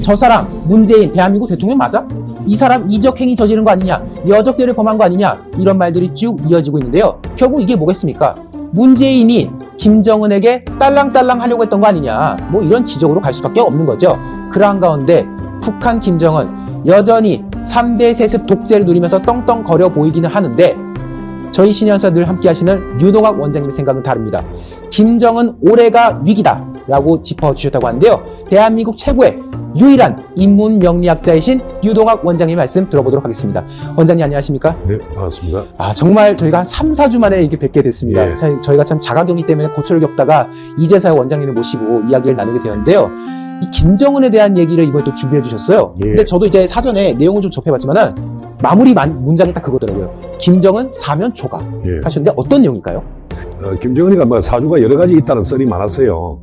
저 사람 문재인 대한민국 대통령 맞아? 이 사람 이적행위 저지른 거 아니냐? 여적죄를 범한 거 아니냐? 이런 말들이 쭉 이어지고 있는데요. 결국 이게 뭐겠습니까? 문재인이 김정은에게 딸랑딸랑 하려고 했던 거 아니냐? 뭐 이런 지적으로 갈 수밖에 없는 거죠. 그러한 가운데 북한 김정은 여전히 3대 세습 독재를 누리면서 떵떵거려 보이기는 하는데 저희 신현수와 늘 함께 하시는 류동학 원장님의 생각은 다릅니다. 김정은 올해가 위기다 라고 짚어주셨다고 하는데요. 대한민국 최고의 유일한 인문명리학자이신 류동학 원장님의 말씀 들어보도록 하겠습니다. 원장님 안녕하십니까? 네, 반갑습니다. 정말 저희가 한 3, 4주 만에 이렇게 뵙게 됐습니다. 예. 저희가 참 자가격리 때문에 고초를 겪다가 이제서야 원장님을 모시고 이야기를 나누게 되었는데요. 이 김정은에 대한 얘기를 이번에 또 준비해 주셨어요. 예. 근데 저도 이제 사전에 내용을 좀 접해봤지만은 마무리 문장이 딱 그거더라고요. 김정은 사면 초과 예. 하셨는데 어떤 내용일까요? 김정은이가 뭐 사주가 여러 가지 있다는 썰이 많았어요.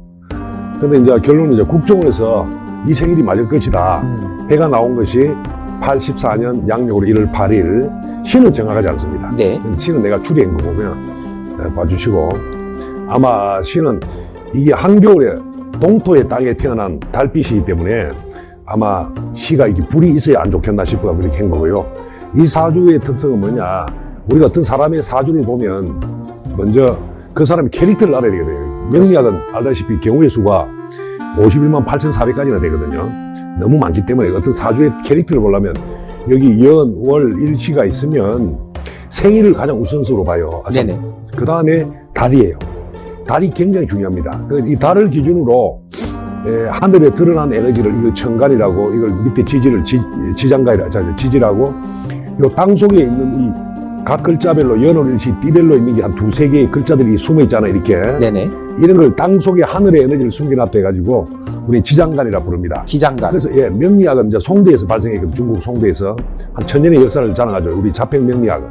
근데 이제 결론은 이제 국정원에서 이 생일이 맞을 것이다. 해가 나온 것이 84년 양력으로 1월 8일. 신은 정확하지 않습니다. 네. 신은 내가 추리한 거고 그냥 봐주시고, 아마 신은 이게 한겨울에 동토의 땅에 태어난 달빛이기 때문에 아마 시가 이게 불이 있어야 안 좋겠나 싶어서 그렇게 한 거고요. 이 사주의 특성은 뭐냐? 우리가 어떤 사람의 사주를 보면 먼저 그 사람의 캐릭터를 알아야 되거든요. 명리학은 알다시피 경우의 수가 51만 8,400가지나 되거든요. 너무 많기 때문에 어떤 사주의 캐릭터를 보려면 여기 연, 월, 일시가 있으면 생일을 가장 우선순위로 봐요. 네네. 그 다음에 달이에요. 달이 굉장히 중요합니다. 이 달을 기준으로 하늘에 드러난 에너지를 이거 천간이라고, 이걸 밑에 지지를 지지라고, 요 땅 속에 있는 이 각 글자별로 연월일시 띠별로 있는 게 한 두세 개의 글자들이 숨어 있잖아요. 이렇게. 네네. 이런 걸 땅 속에 하늘의 에너지를 숨겨놨다 해가지고 우리 지장간이라 부릅니다. 지장간. 그래서 명리학은 이제 송대에서 발생했거든요. 중국 송대에서 한 1000년의 역사를 자랑하죠. 우리 자팽명리학은.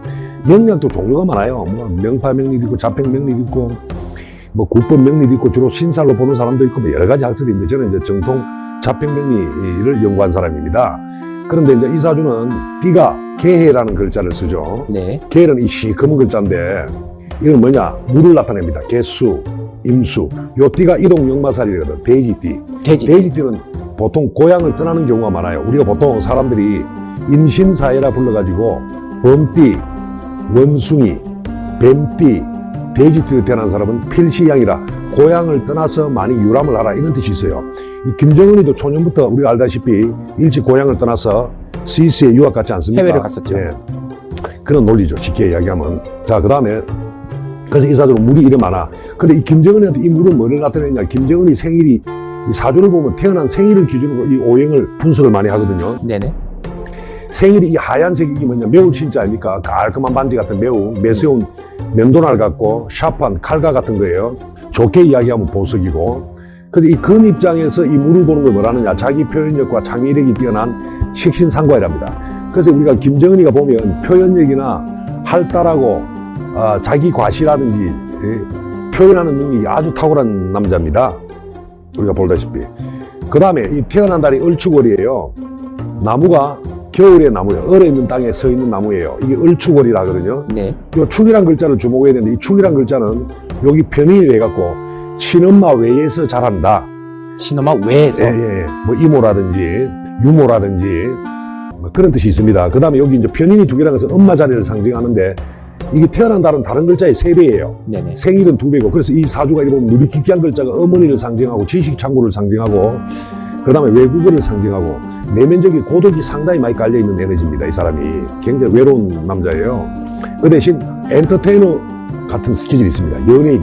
명리학도 종류가 많아요. 뭐 명파명리도 있고 자팽명리도 있고 뭐 국법명리도 있고 주로 신살로 보는 사람도 있고 뭐 여러 가지 학설인데 저는 이제 정통 자팽명리를 연구한 사람입니다. 그런데 이제 이 사주는 띠가 개해라는 글자를 쓰죠. 네. 개는 이 시커먼 글자인데 이건 뭐냐? 물을 나타냅니다. 개수, 임수. 요 띠가 이동역마살이거든. 돼지띠. 돼지. 돼지띠는 보통 고향을 떠나는 경우가 많아요. 우리가 보통 사람들이 인신사회라 불러가지고 범띠, 원숭이, 뱀띠, 돼지띠로 태어난 사람은 필시양이라 고향을 떠나서 많이 유람을 하라 이런 뜻이 있어요. 이 김정은이도 초년부터 우리가 알다시피 일찍 고향을 떠나서 스위스에 유학 갔지 않습니까? 해외를 갔었죠. 예. 그런 논리죠. 쉽게 이야기하면. 자, 그 다음에 그래서 이 사주는 물이 이래 많아. 근데 이 김정은한테 이 물은 뭐를 나타내냐? 김정은이 생일이 이 사주를 보면 태어난 생일을 기준으로 이 오행을 분석을 많이 하거든요. 네네. 생일이 이 하얀색이 이게 뭐냐? 매우 진짜 아닙니까? 깔끔한 반지 같은 매우 매서운 면도날 같고 샤프한 칼과 같은 거예요. 좋게 이야기하면 보석이고. 그래서 이 금 입장에서 이 물을 보는 걸 뭐라느냐? 자기 표현력과 창의력이 뛰어난 식신상과이랍니다. 그래서 우리가 김정은이가 보면 표현력이나 활달하고 자기 과시라든지 표현하는 능력이 아주 탁월한 남자입니다. 우리가 볼다시피. 그 다음에 이 태어난 달이 을축월이에요. 나무가 겨울의 나무예요. 얼어 있는 땅에 서 있는 나무예요. 이게 을축월이라 하거든요. 네. 요 축이란 글자를 주목해야 되는데 이 축이란 글자는 여기 편인이 해갖고 친엄마 외에서 자란다. 친엄마 외에서. 예. 뭐 이모라든지 유모라든지 뭐 그런 뜻이 있습니다. 그 다음에 여기 이제 편인이 두 개라는 것은 엄마 자리를 상징하는데 이게 태어난 달은 다른 글자의 3배예요. 네네. 생일은 2배고 그래서 이 사주가 이렇게 보면 누리끼끼한 글자가 어머니를 상징하고 지식창고를 상징하고 그 다음에 외국어를 상징하고 내면적인 고독이 상당히 많이 깔려있는 에너지입니다. 이 사람이 굉장히 외로운 남자예요. 그 대신 엔터테이너 같은 스킬이 있습니다. 연예인,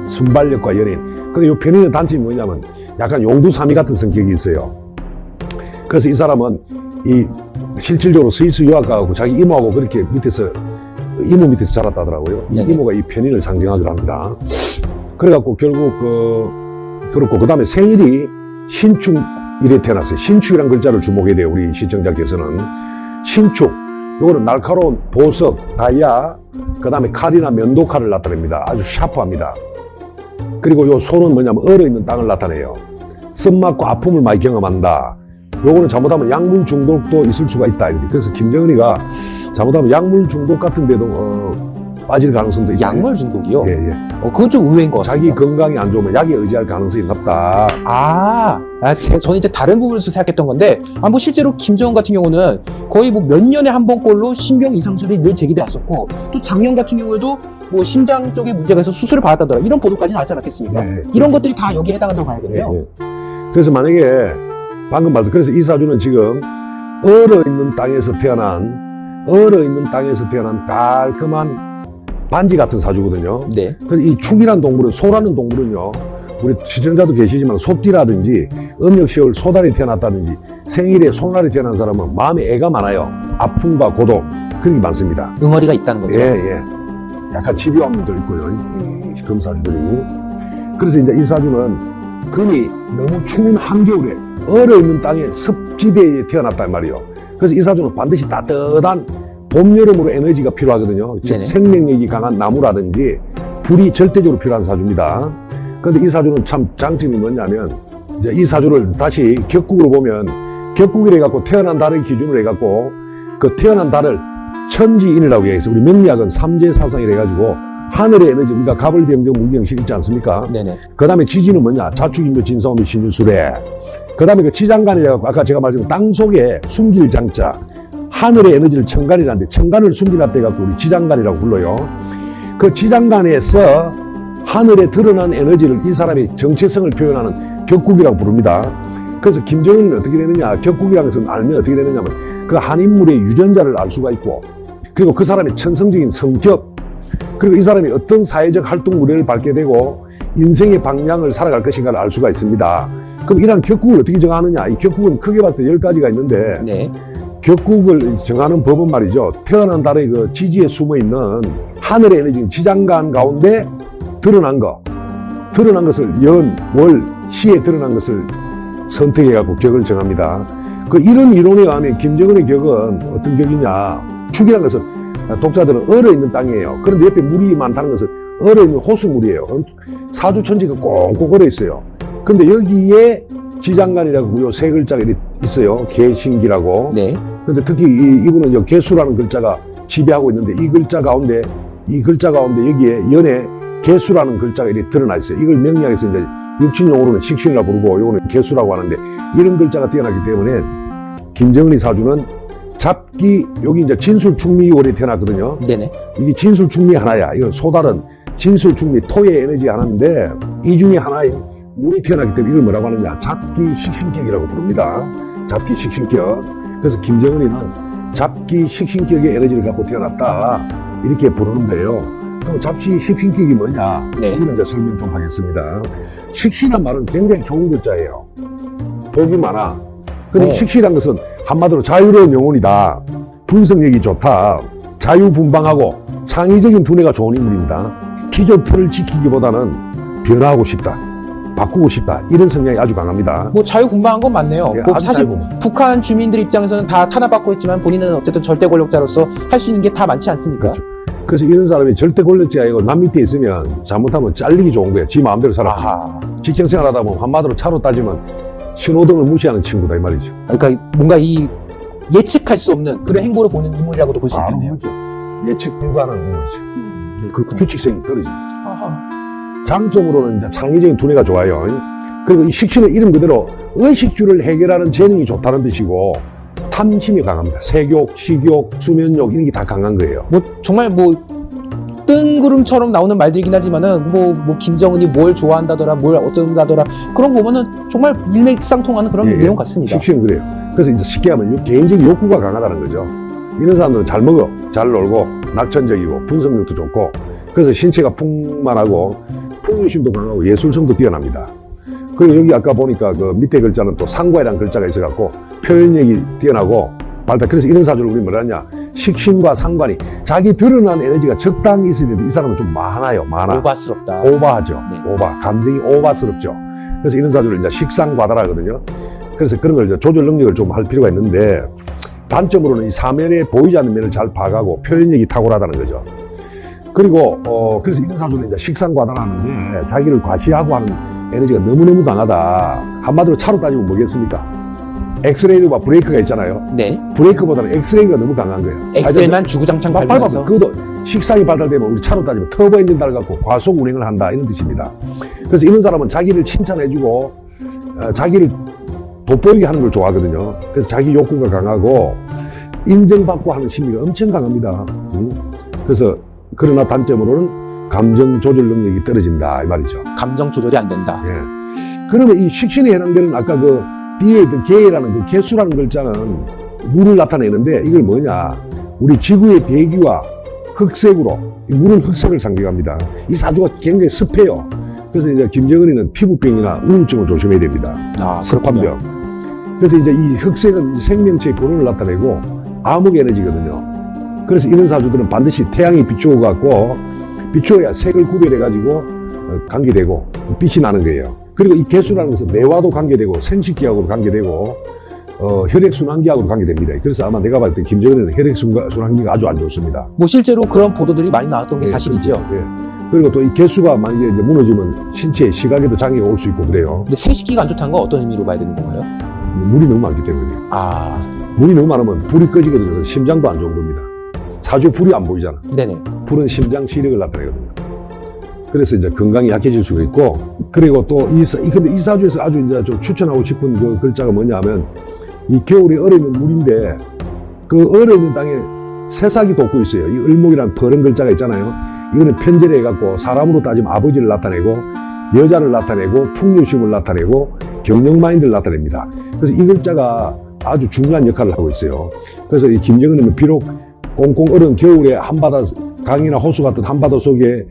순발력과 연예인. 근데 이 편인의 단점이 뭐냐면 약간 용두사미 같은 성격이 있어요. 그래서 이 사람은 이 실질적으로 스위스 유학 가고 자기 이모하고 그렇게 이모 밑에서 자랐다더라고요. 이 네네. 이모가 이 편인을 상징하기도 합니다. 그래갖고 결국 그렇고 그 다음에 생일이 신축일에 태어났어요. 신축이란 글자를 주목해야 돼요. 우리 시청자께서는. 신축. 요거는 날카로운 보석, 다이아, 그 다음에 칼이나 면도칼을 나타냅니다. 아주 샤프합니다. 그리고 요 손은 뭐냐면 얼어있는 땅을 나타내요. 쓴맛과 아픔을 많이 경험한다. 요거는 잘못하면 약물 중독도 있을 수가 있다. 그래서 김정은이가 잘못하면 약물 중독 같은 데도 빠질 가능성도 있고. 약물 중독이요? 예, 예. 그건 좀 의외인 것 자기 같습니다. 건강이 안 좋으면 약에 의지할 가능성이 높다. 저는 이제 다른 부분에서 생각했던 건데, 뭐 실제로 김정은 같은 경우는 거의 뭐 몇 년에 한 번꼴로 신병 이상설이 늘 제기돼 왔었고, 또 작년 같은 경우에도 뭐 심장 쪽에 문제가 있어서 수술을 받았다더라, 이런 보도까지 나왔지 않았겠습니까? 예, 예. 이런 것들이 다 여기에 해당한다고 봐야겠네요. 예, 예. 그래서 만약에 방금 말씀, 그래서 이 사주는 지금 얼어있는 땅에서 태어난 깔끔한 반지 같은 사주거든요. 네. 그래서 이 축이란 동물은, 소라는 동물은요, 우리 시청자도 계시지만 소띠라든지 음력시월 소달이 태어났다든지 생일에 소날이 태어난 사람은 마음에 애가 많아요. 아픔과 고독, 그런 게 많습니다. 응어리가 있다는 거죠. 예, 예. 약간 집요함도 있고요. 이 금사주들이. 그래서 이제 이 사주는 금이 너무 추운 한겨울에 얼어있는 땅에 습지대에 태어났단 말이에요. 그래서 이 사주는 반드시 따뜻한 봄, 여름으로 에너지가 필요하거든요. 즉 네네. 생명력이 강한 나무라든지 불이 절대적으로 필요한 사주입니다. 그런데 이 사주는 참 장점이 뭐냐면, 이제 이 사주를 다시 격국으로 보면, 격국이라 해갖고 태어난 달을 기준으로 해갖고 그 태어난 달을 천지인이라고 얘기해서, 우리 명리학은 삼재사상이라 해가지고 하늘의 에너지, 우리가 갑을병정 무기영식 있지 않습니까? 네네. 그 다음에 지지는 뭐냐? 자축인묘 진사오미 신유술에. 그 다음에 그 지장간이라고 아까 제가 말씀드린 땅 속에 숨길 장자, 하늘의 에너지를 천간이라는데, 천간을 숨겨놨다 해갖고 우리 지장간이라고 불러요. 그 지장간에서 하늘에 드러난 에너지를 이 사람의 정체성을 표현하는 격국이라고 부릅니다. 그래서 김정은은 어떻게 되느냐? 격국이라는 것은 알면 어떻게 되느냐면, 그 한 인물의 유전자를 알 수가 있고, 그리고 그 사람의 천성적인 성격, 그리고 이 사람이 어떤 사회적 활동 무례를 밟게 되고 인생의 방향을 살아갈 것인가를 알 수가 있습니다. 그럼 이런 격국을 어떻게 정하느냐? 이 격국은 크게 봤을 때 10가지가 있는데, 네. 격국을 정하는 법은 말이죠, 태어난 달의 그 지지에 숨어있는 하늘의 에너지, 지장간 가운데 드러난 것을 연, 월, 시에 드러난 것을 선택해갖고 격을 정합니다. 이런 이론에 의하면 김정은의 격은 어떤 격이냐? 축이라는 것은 독자들은 얼어있는 땅이에요. 그런데 옆에 물이 많다는 것은 얼어있는 호수물이에요. 사주천지가 꽁꽁 얼어있어요. 근데 여기에 지장간이라고 요 세 글자가 있어요. 개신기라고. 네. 근데 특히 이분은 요 개수라는 글자가 지배하고 있는데, 이 글자 가운데 여기에 연에 개수라는 글자가 이렇게 드러나 있어요. 이걸 명리학에서 이제 육친용어로는 식신이라고 부르고, 요거는 개수라고 하는데, 이런 글자가 뛰어나기 때문에 김정은의 사주는 잡기, 여기 이제 진술충미월이 태어났거든요. 네네. 이게 진술충미 하나야. 이건 소달은 진술충미, 토의 에너지 하나인데, 이 중에 하나인 물이 태어나기 때문에 이걸 뭐라고 하느냐? 잡기 식신격이라고 부릅니다. 잡기 식신격. 그래서 김정은이는 잡기 식신격의 에너지를 갖고 태어났다, 이렇게 부르는 거예요. 그럼 잡기 식신격이 뭐냐? 네. 이걸 이제 설명 좀 하겠습니다. 식신이란 말은 굉장히 좋은 글자예요. 복이 많아. 근데 식신이란 것은 한마디로 자유로운 영혼이다, 분석력이 좋다, 자유분방하고 창의적인 두뇌가 좋은 인물입니다. 기존 틀을 지키기보다는 변화하고 싶다, 바꾸고 싶다, 이런 성향이 아주 강합니다. 뭐 자유분방한 건 맞네요. 예, 뭐 아주 사실 자유분방. 북한 주민들 입장에서는 다 탄압받고 있지만 본인은 어쨌든 절대 권력자로서 할 수 있는 게 다 많지 않습니까? 그렇죠. 그래서 이런 사람이 절대 권력자가 아니고 남 밑에 있으면 잘못하면 잘리기 좋은 거야. 지 마음대로 살아. 아하. 직장 생활하다 보면 한마디로 차로 따지면 신호등을 무시하는 친구다, 이 말이죠. 그러니까 뭔가 이 예측할 수 없는 그런 행보를 보는 인물이라고도 볼 수 있겠네요. 예측 불가능한 인물이죠. 네, 그렇군요. 규칙성이 떨어집니다. 아하. 장점으로는 이제 창의적인 두뇌가 좋아요. 그리고 이 식신은 이름 그대로 의식주를 해결하는 재능이 좋다는 뜻이고, 탐심이 강합니다. 세욕, 식욕, 수면욕, 이런 게 다 강한 거예요. 뭐 정말 뭐 뜬구름처럼 나오는 말들이긴 하지만은 뭐 김정은이 뭘 좋아한다더라, 뭘 어쩐다더라, 그런 거 보면은 정말 일맥상통하는 그런 예, 예. 내용 같습니다. 식신은 그래요. 그래서 이제 쉽게 하면 개인적인 욕구가 강하다는 거죠. 이런 사람들은 잘 먹어, 잘 놀고, 낙천적이고, 분석력도 좋고, 그래서 신체가 풍만하고, 풍요심도 강하고, 예술성도 뛰어납니다. 그리고 여기 아까 보니까 그 밑에 글자는 또 상과이라는 글자가 있어갖고, 표현력이 뛰어나고, 발달. 그래서 이런 사주를 우리 뭐라 하냐? 식신과 상관이 자기 드러난 에너지가 적당히 있어야 되는데, 이 사람은 좀 많아요. 오바스럽다. 오바하죠. 네. 오바. 감정이 오바스럽죠. 그래서 이런 사주를 이제 식상과다라거든요. 그래서 그런 걸 이제 조절 능력을 좀 할 필요가 있는데, 단점으로는 이 사면에 보이지 않는 면을 잘 파악하고 표현력이 탁월하다는 거죠. 그리고 그래서 이런 사주는 이제 식상과다라는데, 자기를 과시하고 하는 에너지가 너무너무 강하다. 한마디로 차로 따지면 뭐겠습니까? 엑스레이와 브레이크가 있잖아요. 네. 브레이크보다는 엑스레이가 너무 강한 거예요. 엑셀만 주구장창 밟으면서. 그것도 식상이 발달되면 우리 차로 따지면 터보 엔진 달갖고 과속 운행을 한다 이런 뜻입니다. 그래서 이런 사람은 자기를 칭찬해주고 자기를 돋보이게 하는 걸 좋아하거든요. 그래서 자기 욕구가 강하고 인정받고 하는 심리가 엄청 강합니다. 그래서 그러나 단점으로는 감정 조절 능력이 떨어진다 이 말이죠. 감정 조절이 안 된다. 예. 그러면 이 식신에 해당되는 아까 그 B의 그 개라는 그 개수라는 글자는 물을 나타내는데 이걸 뭐냐? 우리 지구의 대기와 흑색으로 이 물은 흑색을 상징합니다. 이 사주가 굉장히 습해요. 그래서 이제 김정은이는 피부병이나 우울증을 조심해야 됩니다. 아, 습한 그렇군요. 병. 그래서 이제 이 흑색은 생명체의 근원을 나타내고 암흑 에너지거든요. 그래서 이런 사주들은 반드시 태양이 비추어 갖고 비추어야 색을 구별해 가지고 관계되고 빛이 나는 거예요. 그리고 이 개수라는 것은 뇌와도 관계되고 생식기하고도 관계되고 혈액순환기하고도 관계됩니다. 그래서 아마 내가 봤을 때 김정은은 혈액순환기가 아주 안 좋습니다. 뭐 실제로 그런 보도들이 많이 나왔던 게 네, 사실이죠. 그렇죠. 네. 그리고 또 이 개수가 만약에 이제 무너지면 신체에 시각에도 장애가 올 수 있고 그래요. 근데 생식기가 안 좋다는 건 어떤 의미로 봐야 되는 건가요? 물이 너무 많기 때문에. 아, 물이 너무 많으면 불이 꺼지거든요. 심장도 안 좋은 겁니다. 사주에 불이 안 보이잖아. 네네. 불은 심장 시력을 나타내거든요. 그래서 이제 건강이 약해질 수가 있고, 그리고 또 근데 이 사주에서 아주 이제 좀 추천하고 싶은 그 글자가 뭐냐 하면, 이 겨울에 얼어있는 물인데, 그 얼어있는 땅에 새싹이 돋고 있어요. 이 을목이라는 버른 글자가 있잖아요. 이거는 편제를 해갖고 사람으로 따지면 아버지를 나타내고, 여자를 나타내고, 풍류심을 나타내고, 경영 마인드를 나타냅니다. 그래서 이 글자가 아주 중요한 역할을 하고 있어요. 그래서 이 김정은은 비록 꽁꽁 얼은 겨울에 한바다, 강이나 호수 같은 한바다 속에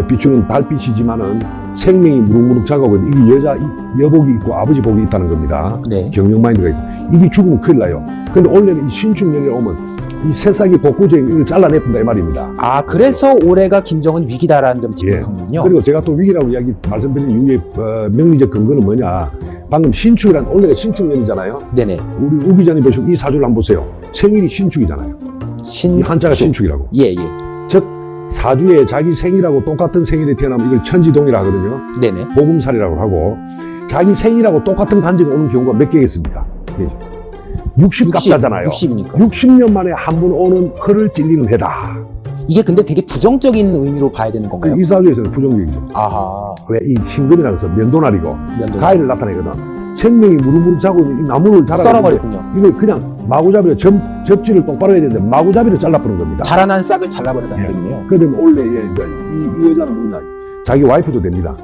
비추는 달빛이지만은 생명이 무럭무럭 자가고 이게 여복이 있고 아버지 복이 있다는 겁니다. 네. 경영 마인드가 있고. 이게 죽으면 큰일 나요. 근데 원래는 이 신축년이 오면 이 새싹이 돋구쟁이 이걸 잘라내픈다 이 말입니다. 아, 그래서 올해가 김정은 위기다라는 점 짚었군요. 그리고 제가 또 위기라고 말씀드린 이유의 명리적 근거는 뭐냐. 방금 신축이란 원래가 신축년이잖아요. 네네. 우리 우 기자님 보시고 이 사주를 한번 보세요. 생일이 신축이잖아요. 이 한자가 신축이라고. 예, 예. 즉 사주에 자기 생일하고 똑같은 생일에 태어나면 이걸 천지동이라 하거든요. 네네. 보금살이라고 하고 자기 생일하고 똑같은 간지가 오는 경우가 몇 개겠습니까? 60갑자잖아요. 60이니까. 60년 만에 한 번 오는 허를 찔리는 해다. 이게 근데 되게 부정적인 의미로 봐야 되는 건가요? 이 사주에서는 부정적이죠. 아하. 왜 이 신금이라는 것은 면도날이고 면도. 가위를 나타내거든. 생명이 무르무르 자고 있는 이 나무를 썰어버렸군요. 이걸 그냥 마구잡이로 접지를 똑바로 해야 되는데 마구잡이로 잘라버린 겁니다. 자라난 싹을 잘라버렸다는 뜻이네요. 그러면 원래 이 여자는 뭐냐, 자기 와이프도 됩니다.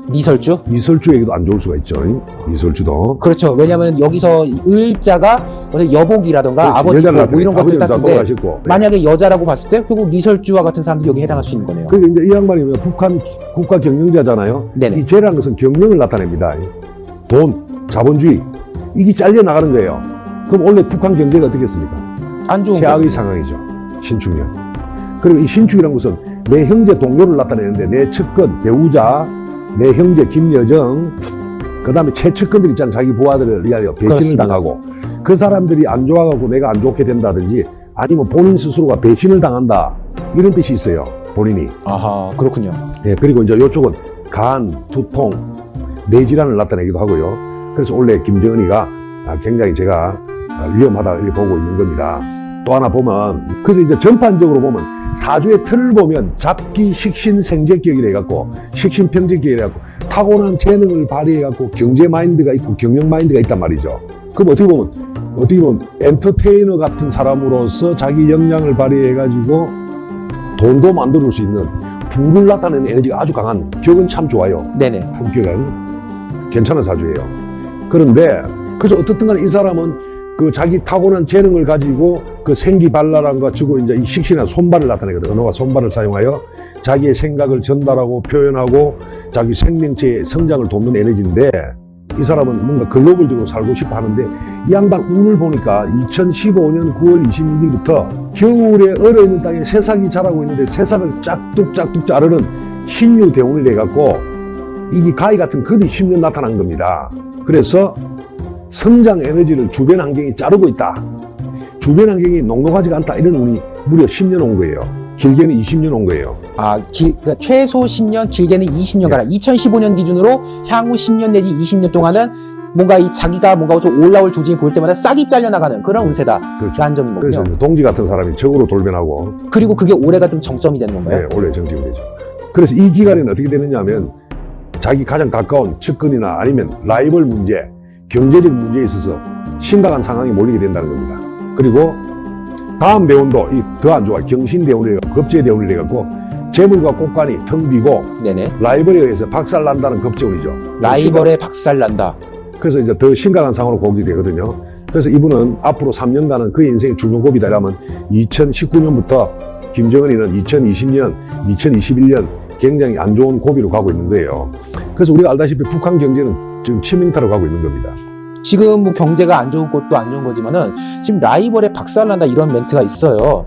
미설주? 이설주에게도 안 좋을 수가 있죠. 이설주도. 그렇죠. 왜냐하면 여기서 을자가 어떤 여복이라든가 아버지 뭐 이런 것들 같은데 만약에 여자라고 봤을 때 결국 리설주와 같은 사람들이 여기 해당할 수 있는 거네요. 그리고 이제 이 양반이 북한 국가 경영자잖아요. 네네. 이 죄라는 것은 경영을 나타냅니다. 돈, 자본주의 이게 잘려 나가는 거예요. 그럼 원래 북한 경제가 어떻겠습니까? 안 좋은 최악의 상황이죠. 신축년. 그리고 이 신축이라는 것은 내 형제 동료를 나타내는데 내 측근, 배우자, 내 형제 김여정, 그 다음에 최측근들 있잖아요. 자기 부하들을 위하여 배신을 그렇습니다. 당하고 그 사람들이 안 좋아가고 내가 안 좋게 된다든지 아니면 본인 스스로가 배신을 당한다 이런 뜻이 있어요. 본인이. 아하, 그렇군요. 예, 그리고 이제 이쪽은 간, 두통, 뇌질환을 나타내기도 하고요. 그래서 원래 김정은이가 굉장히 제가 위험하다 이렇게 보고 있는 겁니다. 또 하나 보면, 그래서 이제 전반적으로 보면 사주의 틀을 보면 잡기, 식신, 생재격이라 해갖고 식신, 평재격이라 해갖고 타고난 재능을 발휘해갖고 경제 마인드가 있고 경영 마인드가 있단 말이죠. 그럼 어떻게 보면 엔터테이너 같은 사람으로서 자기 역량을 발휘해가지고 돈도 만들 수 있는 부를 나타내는 에너지가 아주 강한 격은 참 좋아요. 네네. 품격은 괜찮은 사주예요. 그런데 그래서 어떻든 간에 이 사람은 그 자기 타고난 재능을 가지고 그 생기 발랄함과 주고 이제 이 식신한 손발을 나타내거든. 언어와 손발을 사용하여 자기의 생각을 전달하고 표현하고 자기 생명체의 성장을 돕는 에너지인데 이 사람은 뭔가 글로벌적으로 살고 싶어 하는데 이 양반 운을 보니까 2015년 9월 26일부터 겨울에 얼어있는 땅에 새싹이 자라고 있는데 새싹을 짝뚝짝뚝 자르는 신유 대운을 해갖고 이게 가위 같은 급이 10년 나타난 겁니다. 그래서 성장 에너지를 주변 환경이 자르고 있다. 주변 환경이 녹록하지가 않다. 이런 운이 무려 10년 온 거예요. 길게는 20년 온 거예요. 아, 그러니까 최소 10년, 길게는 20년 가량. 2015년 기준으로 향후 10년 내지 20년 동안은 뭔가 이 자기가 뭔가 좀 올라올 조짐이 보일 때마다 싹이 잘려나가는 그런 운세다라는 그렇죠. 점인 거군요. 그래서 이제 동지 같은 사람이 적으로 돌변하고 그리고 그게 올해가 좀 정점이 되는 건가요? 네, 올해 정직이 되죠. 그래서 이 기간에는 어떻게 되느냐 하면 자기 가장 가까운 측근이나 아니면 라이벌 문제, 경제적 문제에 있어서 심각한 상황이 몰리게 된다는 겁니다. 그리고 다음 대운도 더 안 좋아. 경신대운이 급제대운이 돼갖고 재물과 꽃간이 텅 비고 네네. 라이벌에 의해서 박살난다는 급제운이죠. 라이벌에 박살난다. 그래서 이제 더 심각한 상황으로 보게 되거든요. 그래서 이분은 앞으로 3년간은 그의 인생의 중요고비다 이라면 2019년부터 김정은이는 2020년, 2021년 굉장히 안 좋은 고비로 가고 있는 거예요. 그래서 우리가 알다시피 북한 경제는 지금 치명타로 가고 있는 겁니다. 지금 뭐 경제가 안 좋은 것도 안 좋은 거지만은 지금 라이벌에 박살난다 이런 멘트가 있어요.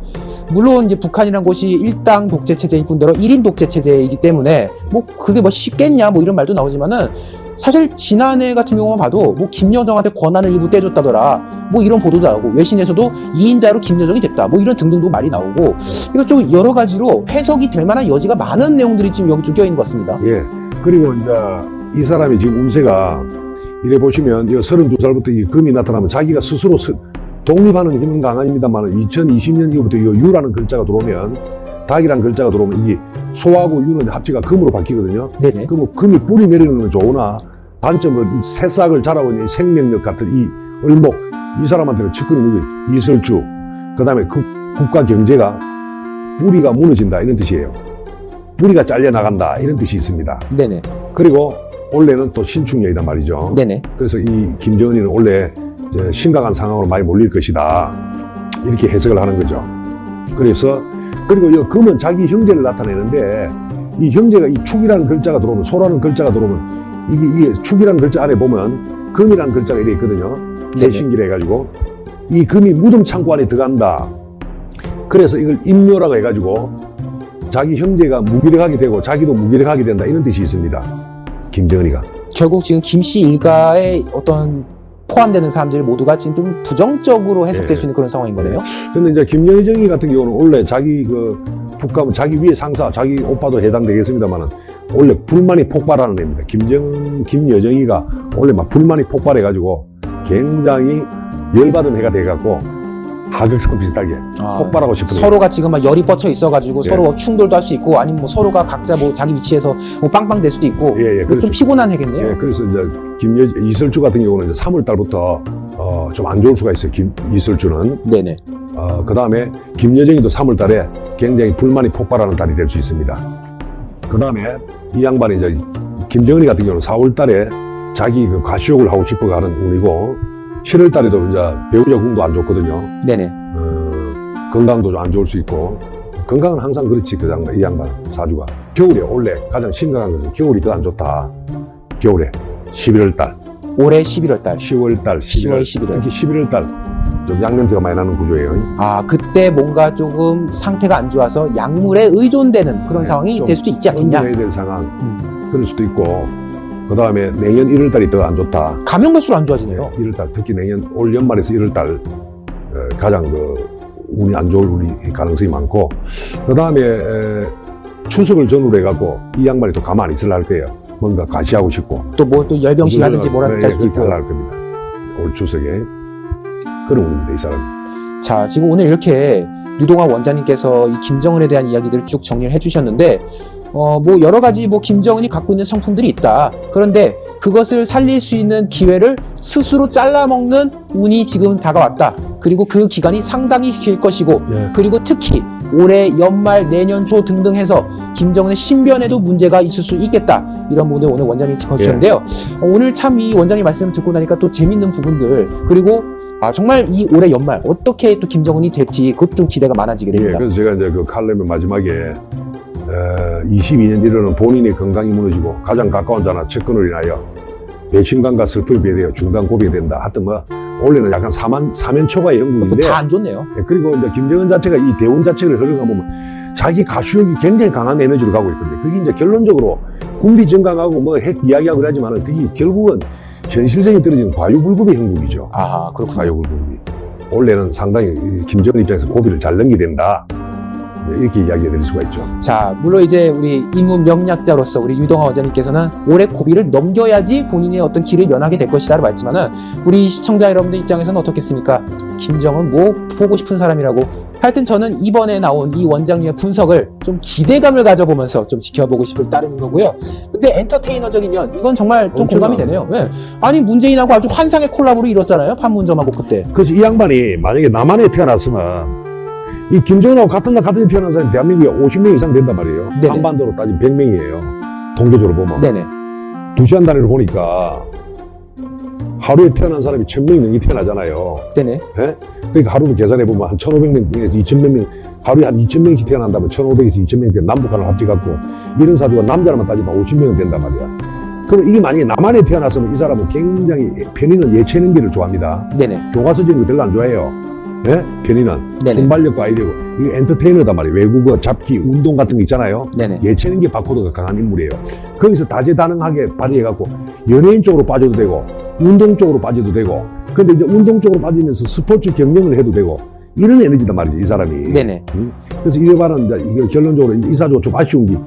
물론 이제 북한이란 곳이 일당 독재 체제일 뿐더러 1인 독재 체제이기 때문에 뭐 그게 뭐 쉽겠냐 뭐 이런 말도 나오지만은 사실 지난해 같은 경우만 봐도 뭐 김여정한테 권한을 일부 떼줬다더라 뭐 이런 보도도 나오고 외신에서도 2인자로 김여정이 됐다 뭐 이런 등등도 말이 나오고 이거 좀 여러 가지로 해석이 될 만한 여지가 많은 내용들이 지금 여기 좀 껴있는 것 같습니다. 예. 그리고 이제 이 사람이 지금 운세가 이래 보시면 32살부터 이 금이 나타나면 자기가 스스로 독립하는 힘은 강합니다만 2020년 이후부터 이 유라는 글자가 들어오면 닭이라는 글자가 들어오면 이 소하고 유는 합치가 금으로 바뀌거든요. 네네. 그럼 금이 뿌리 내리는 건 좋으나 단점은 이 새싹을 자라고 있는 이 생명력 같은 이 을목 이 사람한테는 측근이 누구 이설주 그 다음에 국가 경제가 뿌리가 무너진다 이런 뜻이에요. 뿌리가 잘려나간다 이런 뜻이 있습니다. 네네. 그리고 올해는 또 신축년이란 말이죠. 네네. 그래서 이 김정은이는 올해 이제 심각한 상황으로 많이 몰릴 것이다 이렇게 해석을 하는 거죠. 그래서 그리고 이 금은 자기 형제를 나타내는데 이 형제가 이 축이라는 글자가 들어오면 소라는 글자가 들어오면 이게 축이라는 글자 안에 보면 금이라는 글자가 이렇게 있거든요. 대신기를 해가지고 이 금이 무덤 창고 안에 들어간다. 그래서 이걸 임묘라고 해가지고 자기 형제가 무기력하게 되고 자기도 무기력하게 된다 이런 뜻이 있습니다. 김정은이가 결국 지금 김씨 일가의 어떤 포함되는 사람들이 모두가 지금 좀 부정적으로 해석될 수 있는 그런 상황인 거네요. 근데 이제 김여정이 같은 경우는 원래 자기 북한 자기 위에 상사, 자기 오빠도 해당되겠습니다만은 원래 불만이 폭발하는 애입니다. 김여정이가 원래 막 불만이 폭발해가지고 굉장히 열받은 애가 돼갖고 하극상 비슷하게 폭발하고 싶은 서로가 지금 막 열이 뻗쳐 있어가지고 예. 서로 충돌도 할 수 있고 아니면 뭐 서로가 각자 뭐 자기 위치에서 뭐 빵빵 될 수도 있고 예, 좀 그렇죠. 피곤한 해겠네요. 예, 그래서 이제 이설주 같은 경우는 이제 3월 달부터 좀 안 좋을 수가 있어요. 이설주는. 네네. 그 다음에 김여정이도 3월 달에 굉장히 불만이 폭발하는 달이 될 수 있습니다. 그 다음에 이 양반이 이제 김정은이 같은 경우는 4월 달에 자기 그 가시욕을 하고 싶어 하는 운이고 7월 달에도 이제 배우자 궁도 안 좋거든요. 네네. 건강도 좀 안 좋을 수 있고 건강은 항상 그렇지 이 양반 사주가. 겨울에 원래 가장 심각한 것은 겨울이 더 안 좋다. 겨울에 11월 달. 올해 11월 달. 10월 달, 10월, 11월. 특히 11월 달 좀 양냄새가 많이 나는 구조예요. 아 그때 뭔가 조금 상태가 안 좋아서 약물에 의존되는 그런 상황이 될 수도 있지 않겠냐. 해야 될 상황 그럴 수도 있고 그 다음에 내년 1월 달이 더 안 좋다. 가면 갈수록 안 좋아지네요. 1월 달 특히 내년 올 연말에서 1월 달 가장 운이 안 좋을 운이 가능성이 많고 그 다음에 추석을 전후로 해갖고 이 양반이 또 가만히 있으려 할 거예요. 뭔가 가시하고 싶고 또 뭐 또 열병실 하든지 뭐라든지 할 수도 그렇게 있고요. 할 겁니다. 올 추석에 그런 운입니다 이 사람이. 자, 지금 오늘 이렇게 류동환 원장님께서 이 김정은에 대한 이야기들을 쭉 정리를 해주셨는데, 뭐 여러 가지 뭐 김정은이 갖고 있는 성품들이 있다. 그런데 그것을 살릴 수 있는 기회를 스스로 잘라먹는 운이 지금 다가왔다. 그리고 그 기간이 상당히 길 것이고, 예. 그리고 특히 올해 연말, 내년 초 등등 해서 김정은의 신변에도 문제가 있을 수 있겠다. 이런 부분을 오늘 원장님이 짚어주셨는데요. 오늘 참 이 원장님 말씀을 듣고 나니까 또 재밌는 부분들, 그리고 정말 이 올해 연말 어떻게 또 김정은이 될지 그것 좀 기대가 많아지게 됩니다. 예, 그래서 제가 이제 그 칼럼의 마지막에 22년 뒤로는 본인의 건강이 무너지고 가장 가까운 자나 측근으로 인하여 배신감과 슬픔이 배되어 중단 고비가 된다. 하여튼 뭐 원래는 약간 사면초가의 형국인데 다 안 좋네요. 예, 그리고 이제 김정은 자체가 이 대운 자체를 흘러가 보면 자기 가시욕이 굉장히 강한 에너지를 가고 있거든요. 그게 이제 결론적으로 군비 증강하고 뭐 핵 이야기하고 그러지만은 그게 결국은 현실성이 떨어지는 과유불급의 형국이죠. 아, 그렇군요. 과유불급이. 원래는 상당히 김정은 입장에서 고비를 잘 넘기게 된다. 이렇게 이야기해 드릴 수가 있죠. 자, 물론 이제 우리 인문 명리학자로서 우리 유동화 원장님께서는 올해 고비를 넘겨야지 본인의 어떤 길을 면하게 될 것이다라고 말했지만은 우리 시청자 여러분들 입장에서는 어떻겠습니까? 김정은 뭐 보고 싶은 사람이라고. 하여튼 저는 이번에 나온 이 원장님의 분석을 좀 기대감을 가져보면서 좀 지켜보고 싶을 따름인 거고요. 근데 엔터테이너적이면 이건 정말 좀 공감이 되네요. 왜? 아니 문재인하고 아주 환상의 콜라보를 이뤘잖아요. 판문점하고 그때. 그래서 이 양반이 만약에 남한에 태어났으면 이 김정은하고 같은 날 같은 데 태어난 사람이 대한민국에 50명 이상 된단 말이에요. 네네. 한반도로 따지면 100명이에요. 동계적으로 보면. 네네. 2시간 단위로 보니까 하루에 태어난 사람이 1000명이 넘게 태어나잖아요. 네네. 예? 그러니까 하루로 계산해보면 한 1500명에서 2000명, 하루에 한 2000명씩 태어난다면 1500에서 2000명 남북한을 합쳐갖고 이런 사주가 남자라만 따지면 50명은 된단 말이야. 그럼 이게 만약에 남한에 태어났으면 이 사람은 굉장히 편의는 예체능계를 좋아합니다. 네네. 교과서적인 거 별로 안 좋아해요. 예? 편의는. 네네. 순발력과 아이디어고. 이게 엔터테이너단 말이에요. 외국어, 잡기, 운동 같은 거 있잖아요. 네네. 예체능계 바코드가 강한 인물이에요. 거기서 다재다능하게 발휘해갖고 연예인 쪽으로 빠져도 되고 운동 쪽으로 빠져도 되고 근데 이제 운동 쪽으로 빠지면서 스포츠 경영을 해도 되고 이런 에너지단 말이죠. 이 사람이. 네네. 그래서 이래 봐는 이제 이게 결론적으로 이제 이 사주가 좀 아쉬운 게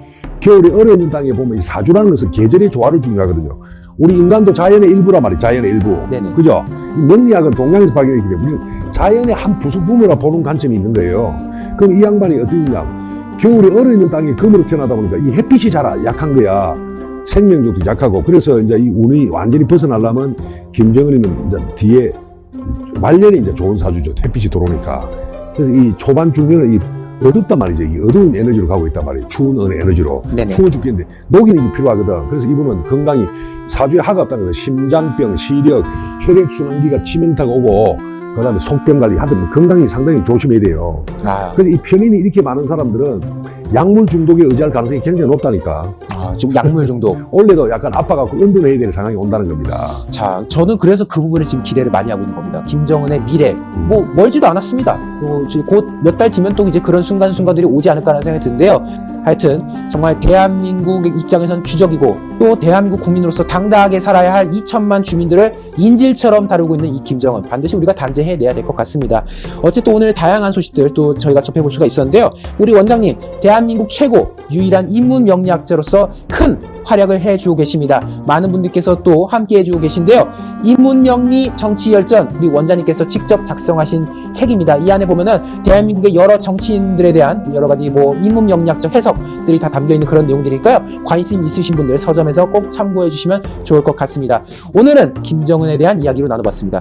겨울에 어려운 땅에 보면 이 사주라는 것은 계절의 조화를 중요하거든요. 우리 인간도 자연의 일부란 말이에요. 자연의 일부. 네네. 그죠? 이 명리학은 동양에서 발견했기 때문에 우리는 자연의 한 부수품이라 보는 관점이 있는 거예요. 그럼 이 양반이 어떻게 되냐? 겨울에 얼어있는 땅에 금으로 태어나다 보니까 이 햇빛이 잘 약한 거야. 생명력도 약하고. 그래서 이제 이 운이 완전히 벗어나려면 김정은이는 이제 뒤에 말년에 이제 좋은 사주죠. 햇빛이 들어오니까. 그래서 이 초반 중년은 이 어둡단 말이죠. 이 어두운 에너지로 가고 있단 말이에요. 추운 에너지로. 네네. 추워 죽겠는데 녹이는 게 필요하거든. 그래서 이분은 건강이 사주에 하가 없다는 거예요. 심장병, 시력, 혈액순환기가 치명타가 오고 그 다음에 속병 관리 하여튼 건강이 상당히 조심해야 돼요. 아, 그래서 이 편인이 이렇게 많은 사람들은 약물 중독에 의지할 가능성이 굉장히 높다니까. 지금 약물 중독. 원래도 약간 아파갖고 운동을 해야 되는 상황이 온다는 겁니다. 자, 저는 그래서 그 부분을 지금 기대를 많이 하고 있는 겁니다. 김정은의 미래, 뭐 멀지도 않았습니다. 곧 몇 달 뒤면 또 이제 그런 순간순간들이 오지 않을까라는 생각이 드는데요. 하여튼 정말 대한민국의 입장에선 추적이고 또 대한민국 국민으로서 당당하게 살아야 할 2천만 주민들을 인질처럼 다루고 있는 이 김정은 반드시 우리가 단죄해내야 될 것 같습니다. 어쨌든 오늘 다양한 소식들 또 저희가 접해볼 수가 있었는데요. 우리 원장님, 대한민국 최고 유일한 인문 명리학자로서 큰 활약을 해주고 계십니다. 많은 분들께서 또 함께 해주고 계신데요. 인문명리 정치열전 우리 원장님께서 직접 작성하신 책입니다. 이 안에 보면은 대한민국의 여러 정치인들에 대한 여러 가지 뭐 인문명리학적 해석들이 다 담겨있는 그런 내용들이니까요. 관심 있으신 분들 서점에서 꼭 참고해 주시면 좋을 것 같습니다. 오늘은 김정은에 대한 이야기로 나눠봤습니다.